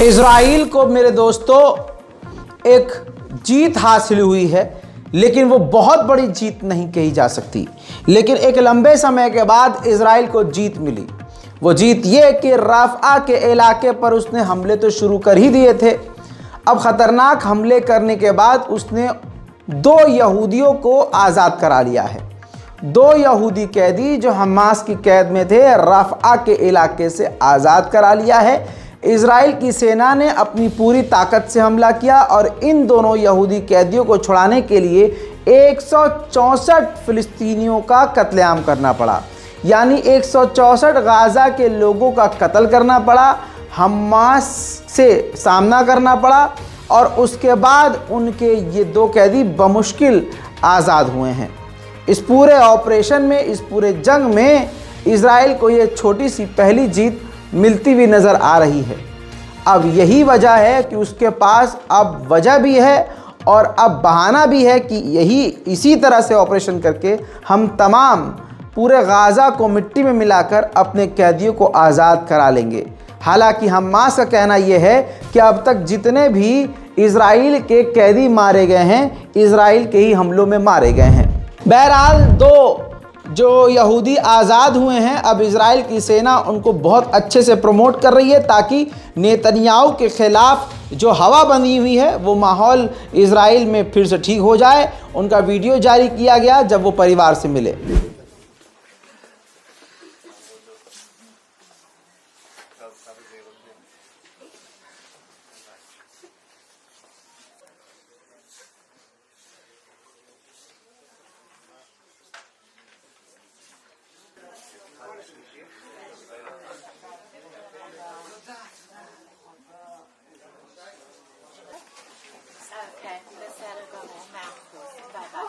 Israel को मेरे दोस्तों एक जीत हासिल हुई है, लेकिन वो बहुत बड़ी जीत नहीं कही जा सकती। लेकिन एक लंबे समय के बाद इजराइल को जीत मिली। वो जीत ये कि राफा के इलाके पर उसने हमले तो शुरू कर ही दिए थे। अब ख़तरनाक हमले करने के बाद उसने 2 यहूदियों को आज़ाद करा लिया है। 2 यहूदी कैदी जो हमास की कैद में थे, राफा के इलाके से आज़ाद करा लिया है। इजराइल की सेना ने अपनी पूरी ताकत से हमला किया और इन दोनों यहूदी कैदियों को छुड़ाने के लिए 164 फिलिस्तीनियों का कत्लेआम करना पड़ा। यानी 164 गाज़ा के लोगों का कत्ल करना पड़ा, हमास से सामना करना पड़ा और उसके बाद उनके ये 2 कैदी बमुश्किल आज़ाद हुए हैं। इस पूरे ऑपरेशन में, इस पूरे जंग में इजराइल को ये छोटी सी पहली जीत मिलती हुई नज़र आ रही है। अब यही वजह है कि उसके पास अब वजह भी है और अब बहाना भी है कि इसी तरह से ऑपरेशन करके हम तमाम पूरे गाज़ा को मिट्टी में मिलाकर अपने कैदियों को आज़ाद करा लेंगे। हालांकि हमास का कहना यह है कि अब तक जितने भी इजराइल के कैदी मारे गए हैं, इजराइल के ही हमलों में मारे गए हैं। बहरहाल 2 जो यहूदी आज़ाद हुए हैं, अब इजराइल की सेना उनको बहुत अच्छे से प्रमोट कर रही है ताकि नेतन्याहू के ख़िलाफ़ जो हवा बनी हुई है वो माहौल इजराइल में फिर से ठीक हो जाए। उनका वीडियो जारी किया गया जब वो परिवार से मिले। Okay, let's let her go now. Bye-bye.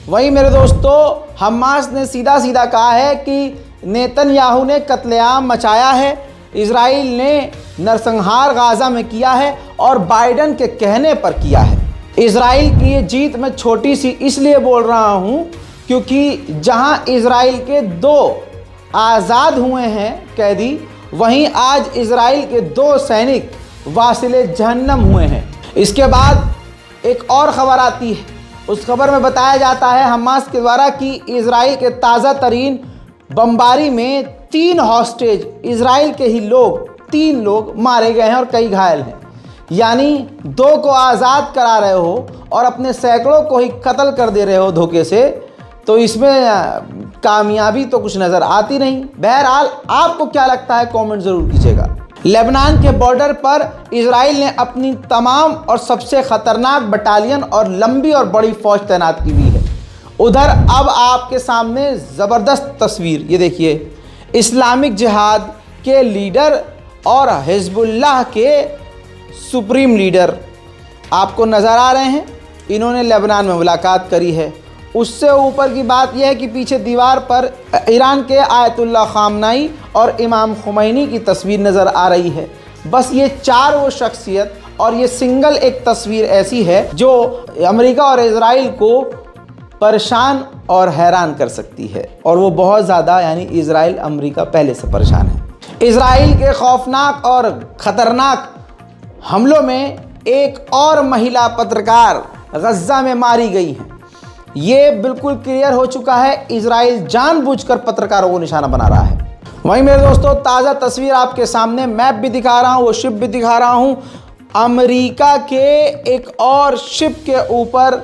वहीं मेरे दोस्तों हमास ने सीधा सीधा कहा है कि नेतन्याहू ने कत्लेआम मचाया है, इजराइल ने नरसंहार गाज़ा में किया है और बाइडन के कहने पर किया है। इजराइल की ये जीत मैं छोटी सी इसलिए बोल रहा हूँ क्योंकि जहाँ इजराइल के 2 आज़ाद हुए हैं कैदी, वहीं आज इजराइल के 2 सैनिक वासिले जहन्नम हुए हैं। इसके बाद एक और ख़बर आती है। उस खबर में बताया जाता है हमास के द्वारा कि इजराइल के ताज़ा तरीन बमबारी में 3 हॉस्टेज इजराइल के ही लोग 3 लोग मारे गए हैं और कई घायल हैं। यानी 2 को आज़ाद करा रहे हो और अपने सैकड़ों को ही कत्ल कर दे रहे हो धोखे से, तो इसमें कामयाबी तो कुछ नज़र आती नहीं। बहरहाल आपको क्या लगता है कमेंट ज़रूर कीजिएगा। लेबनान के बॉर्डर पर इजराइल ने अपनी तमाम और सबसे ख़तरनाक बटालियन और लंबी और बड़ी फ़ौज तैनात की हुई है। उधर अब आपके सामने ज़बरदस्त तस्वीर, ये देखिए, इस्लामिक जिहाद के लीडर और हिज़्बुल्लाह के सुप्रीम लीडर आपको नज़र आ रहे हैं। इन्होंने लेबनान में मुलाकात करी है। उससे ऊपर की बात यह है कि पीछे दीवार पर ईरान के आयतुल्लाह ख़ामनाई और इमाम खुमैनी की तस्वीर नज़र आ रही है। बस ये 4 वो शख्सियत और ये सिंगल एक तस्वीर ऐसी है जो अमेरिका और इजराइल को परेशान और हैरान कर सकती है, और वो बहुत ज़्यादा, यानी इजराइल अमेरिका पहले से परेशान है। इजराइल के खौफनाक और ख़तरनाक हमलों में एक और महिला पत्रकार गज़ा में मारी गई हैं। ये बिल्कुल क्लियर हो चुका है, इजराइल जानबूझकर पत्रकारों को निशाना बना रहा है। वहीं मेरे दोस्तों ताज़ा तस्वीर आपके सामने, मैप भी दिखा रहा हूँ, वो शिप भी दिखा रहा हूँ। अमेरिका के एक और शिप के ऊपर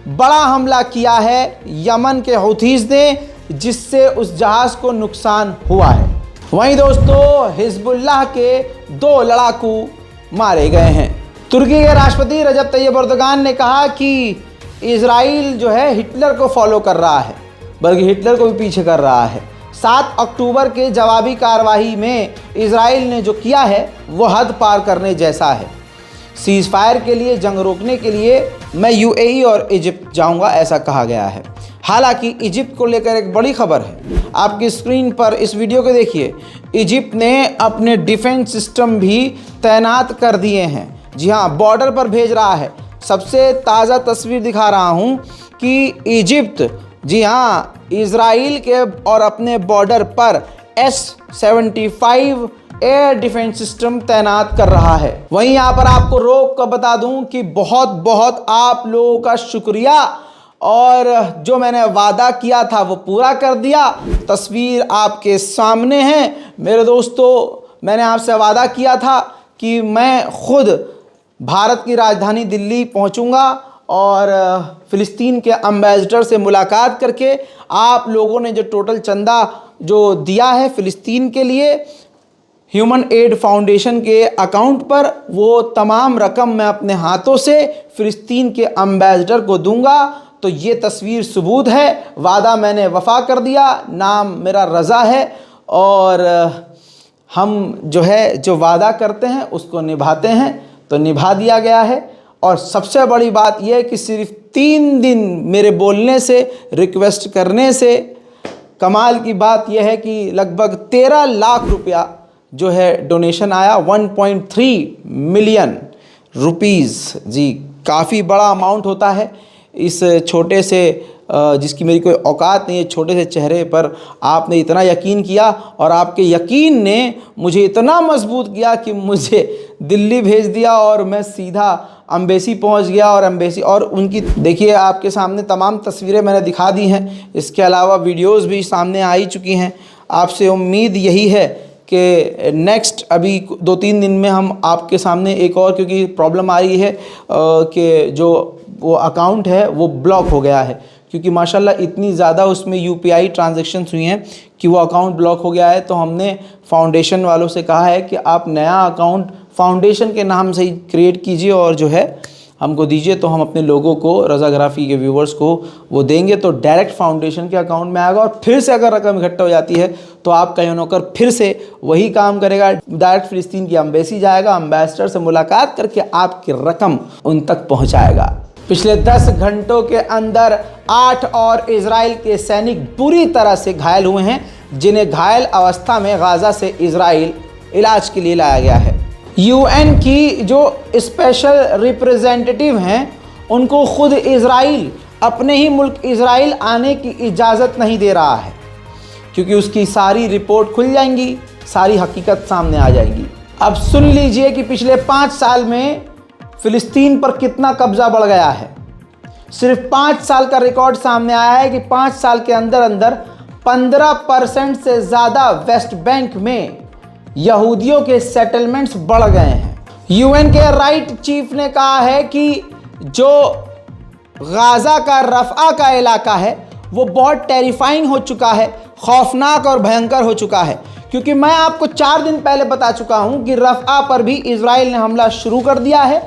बड़ा हमला किया है यमन के हूथीज़ ने, जिससे उस जहाज़ को नुकसान हुआ है। वहीं दोस्तों हिज़्बुल्लाह के 2 लड़ाकू मारे गए हैं। तुर्की के राष्ट्रपति रजब तैयब एर्दोगान ने कहा कि इजराइल जो है हिटलर को फॉलो कर रहा है, बल्कि हिटलर को भी पीछे कर रहा है। 7 अक्टूबर के जवाबी कार्रवाई में इजराइल ने जो किया है वो हद पार करने जैसा है। सीज़ फायर के लिए, जंग रोकने के लिए मैं यूएई और इजिप्ट जाऊंगा, ऐसा कहा गया है। हालांकि इजिप्ट को लेकर एक बड़ी खबर है, आपकी स्क्रीन पर इस वीडियो को देखिए। इजिप्ट ने अपने डिफेंस सिस्टम भी तैनात कर दिए हैं। जी हाँ, बॉर्डर पर भेज रहा है। सबसे ताज़ा तस्वीर दिखा रहा हूँ कि इजिप्ट, जी हाँ, इजराइल के और अपने बॉर्डर पर S-75 एयर डिफेंस सिस्टम तैनात कर रहा है। वहीं यहाँ पर आपको रोक कर बता दूं कि बहुत बहुत आप लोगों का शुक्रिया, और जो मैंने वादा किया था वो पूरा कर दिया। तस्वीर आपके सामने है मेरे दोस्तों। मैंने आपसे वादा किया था कि मैं खुद भारत की राजधानी दिल्ली पहुंचूंगा और फ़िलिस्तीन के एम्बेसडर से मुलाकात करके आप लोगों ने जो टोटल चंदा जो दिया है फ़िलिस्तीन के लिए ह्यूमन एड फाउंडेशन के अकाउंट पर, वो तमाम रकम मैं अपने हाथों से फ़िलिस्तीन के एम्बेसडर को दूंगा। तो ये तस्वीर सबूत है, वादा मैंने वफ़ा कर दिया। नाम मेरा रज़ा है और हम जो वादा करते हैं उसको निभाते हैं, तो निभा दिया गया है। और सबसे बड़ी बात यह है कि सिर्फ 3 दिन मेरे बोलने से, रिक्वेस्ट करने से, कमाल की बात यह है कि लगभग 13 लाख रुपया जो है डोनेशन आया, 1.3 मिलियन रुपीज़। जी, काफ़ी बड़ा अमाउंट होता है। इस छोटे से जिसकी मेरी कोई औकात नहीं है, छोटे से चेहरे पर आपने इतना यकीन किया, और आपके यकीन ने मुझे इतना मजबूत किया कि मुझे दिल्ली भेज दिया और मैं सीधा एम्बेसी पहुंच गया। और एम्बेसी और उनकी, देखिए आपके सामने तमाम तस्वीरें मैंने दिखा दी हैं। इसके अलावा वीडियोस भी सामने आ ही चुकी हैं। आपसे उम्मीद यही है कि नेक्स्ट अभी 2-3 दिन में हम आपके सामने एक और, क्योंकि प्रॉब्लम आ रही है कि जो वो अकाउंट है वो ब्लॉक हो गया है, क्योंकि माशाल्लाह इतनी ज़्यादा उसमें यूपीआई ट्रांजैक्शंस हुई हैं कि वो अकाउंट ब्लॉक हो गया है। तो हमने फाउंडेशन वालों से कहा है कि आप नया अकाउंट फाउंडेशन के नाम से ही क्रिएट कीजिए और जो है हमको दीजिए, तो हम अपने लोगों को, रज़ाग्राफ़ी के व्यूवर्स को वो देंगे, तो डायरेक्ट फाउंडेशन के अकाउंट में आएगा। और फिर से अगर रकम इकट्ठा हो जाती है तो आपका ये नौकर फिर से वही काम करेगा, डायरेक्ट फ़िलिस्तीन की एम्बेसी जाएगा, एम्बेसडर से मुलाकात करके आपकी रकम उन तक पहुँचाएगा। पिछले 10 घंटों के अंदर 8 और इजराइल के सैनिक बुरी तरह से घायल हुए हैं, जिन्हें घायल अवस्था में गाज़ा से इजराइल इलाज के लिए लाया गया है। यूएन की जो स्पेशल रिप्रेजेंटेटिव हैं, उनको खुद इजराइल, अपने ही मुल्क इजराइल आने की इजाज़त नहीं दे रहा है, क्योंकि उसकी सारी रिपोर्ट खुल जाएंगी, सारी हकीकत सामने आ जाएगी। अब सुन लीजिए कि पिछले 5 साल में फ़िलिस्तीन पर कितना कब्ज़ा बढ़ गया है। सिर्फ 5 साल का रिकॉर्ड सामने आया है कि 5 साल के अंदर अंदर 15% से ज़्यादा वेस्ट बैंक में यहूदियों के सेटलमेंट्स बढ़ गए हैं। यूएन के राइट चीफ ने कहा है कि जो गाज़ा का रफ़ा का इलाका है वो बहुत टेरिफाइंग हो चुका है, खौफनाक और भयंकर हो चुका है, क्योंकि मैं आपको 4 दिन पहले बता चुका हूं कि रफ़ा पर भी इजराइल ने हमला शुरू कर दिया है।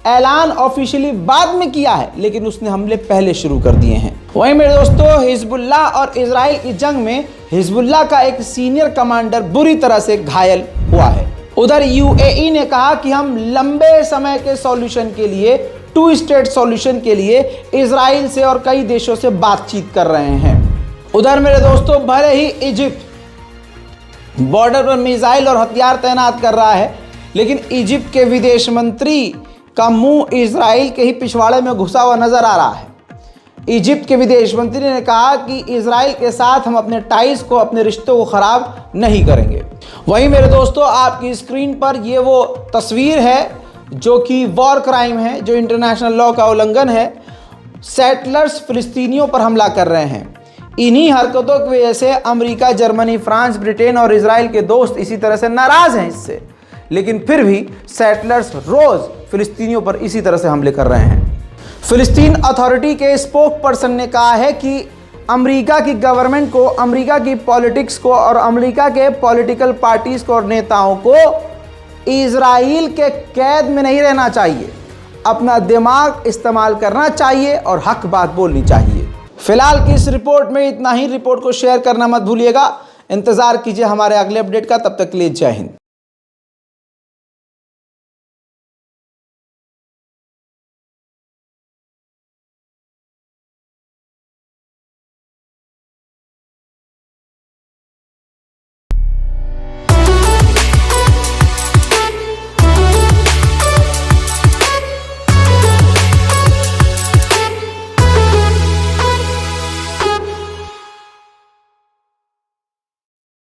ऐलान ऑफिशियली बाद में किया है, लेकिन उसने हमले पहले शुरू कर दिए हैं। वहीं मेरे दोस्तों, हिजबुल्लाह और इजराइल की जंग में हिजबुल्लाह का एक सीनियर कमांडर बुरी तरह से घायल हुआ है। उधर यूएई ने कहा कि हम लंबे समय के सॉल्यूशन के लिए, 2 स्टेट सॉल्यूशन के लिए इजराइल से और कई देशों से बातचीत कर रहे हैं। उधर मेरे दोस्तों, भले ही इजिप्ट बॉर्डर पर मिसाइल और हथियार तैनात कर रहा है, लेकिन इजिप्ट के विदेश मंत्री का मुंह इजराइल के ही पिछवाड़े में घुसा हुआ नजर आ रहा है। इजिप्ट के विदेश मंत्री ने कहा कि इजराइल के साथ हम अपने टाइज को, अपने रिश्तों को ख़राब नहीं करेंगे। वहीं मेरे दोस्तों, आपकी स्क्रीन पर ये वो तस्वीर है जो कि वॉर क्राइम है, जो इंटरनेशनल लॉ का उल्लंघन है। सेटलर्स फ़िलिस्तीनियों पर हमला कर रहे हैं। इन्हीं हरकतों की वजह से अमेरिका, जर्मनी, फ्रांस, ब्रिटेन और इजराइल के दोस्त इसी तरह से नाराज़ हैं इससे, लेकिन फिर भी सेटलर्स रोज़ फ़िलिस्तीनियों पर इसी तरह से हमले कर रहे हैं। फ़िलिस्तीन अथॉरिटी के स्पोक पर्सन ने कहा है कि अमेरिका की गवर्नमेंट को, अमेरिका की पॉलिटिक्स को और अमेरिका के पॉलिटिकल पार्टीज़ को और नेताओं को इजराइल के कैद में नहीं रहना चाहिए, अपना दिमाग इस्तेमाल करना चाहिए और हक बात बोलनी चाहिए। फिलहाल की इस रिपोर्ट में इतना ही। रिपोर्ट को शेयर करना मत भूलिएगा। इंतज़ार कीजिए हमारे अगले अपडेट का। तब तक के लिए जय हिंद।